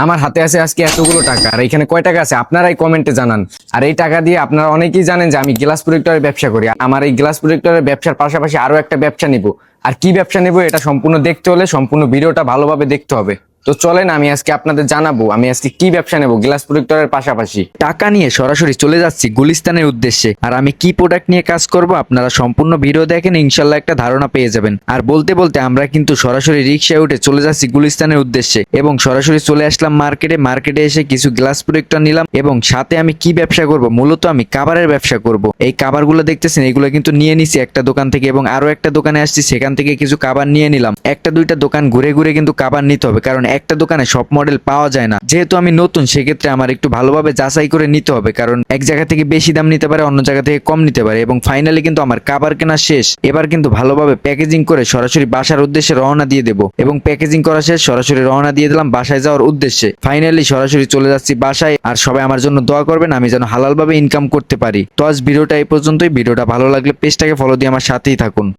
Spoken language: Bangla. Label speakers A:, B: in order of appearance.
A: আমার হাতে আছে আজকে এতগুলো টাকা, আর এখানে কয় টাকা আছে আপনারাই কমেন্টে জানান। আর এই টাকা দিয়ে আপনারা অনেকেই জানেন যে আমি গ্লাস প্রোটেক্টরের ব্যবসা করি। আমার এই গ্লাস প্রোটেক্টরের ব্যবসার পাশাপাশি আরো একটা ব্যবসা নিব। আর কি ব্যবসা নেব এটা সম্পূর্ণ দেখতে হলে সম্পূর্ণ ভিডিওটা ভালোভাবে দেখতে হবে। তো চলেন আমি আজকে আপনাদের জানাবো আমি আজকে কি ব্যবসা নেব গ্লাস প্রোটেক্টরের পাশাপাশি।
B: টাকা নিয়ে সরাসরি চলে যাচ্ছি গুলিস্তানের উদ্দেশ্যে। আর আমি কি প্রোডাক্ট নিয়ে কাজ করব আপনারা সম্পূর্ণ ভিডিও দেখেন, ইনশাল্লাহ একটা ধারণা পেয়ে যাবেন। আর বলতে বলতে আমরা কিন্তু সরাসরি রিক্সায় উঠে চলে যাচ্ছি গুলিস্তানের উদ্দেশ্যে এবং সরাসরি চলে আসলাম মার্কেটে এসে কিছু গ্লাস প্রোটেক্টর নিলাম এবং সাথে আমি কি ব্যবসা করব, মূলত আমি কাভারের ব্যবসা করব। এই কাভারগুলো দেখতেছেন এগুলো কিন্তু নিয়ে নিছি একটা দোকান থেকে এবং আরো একটা দোকানে আসছি, সেখান থেকে কিছু কাভার নিয়ে নিলাম। একটা দুইটা দোকান ঘুরে ঘুরে কিন্তু কাভার নিতে হবে, কারণ একটা দোকানে সব মডেল পাওয়া যায় না। যেহেতু আমি নতুন সেক্ষেত্রে আমার একটু ভালোভাবে যাচাই করে নিতে হবে, কারণ এক জায়গা থেকে বেশি দাম নিতে পারে, অন্য জায়গা থেকে কম নিতে পারে। এবং ফাইনালি কিন্তু আমার কাভার কেনা শেষ। এবার কিন্তু ভালোভাবে প্যাকেজিং করে সরাসরি বাসার উদ্দেশ্যে রওনা দিয়ে দেবো এবং প্যাকেজিং করা শেষ, সরাসরি রওনা দিয়ে দিলাম বাসায় যাওয়ার উদ্দেশ্যে। ফাইনালি সরাসরি চলে যাচ্ছি বাসায়। আর সবাই আমার জন্য দোয়া করবেন আমি যেন হালালভাবে ইনকাম করতে পারি। তো আজ ভিডিওটা এই পর্যন্তই। ভিডিওটা ভালো লাগলে পেজটাকে ফলো দিয়ে আমার সাথেই থাকুন।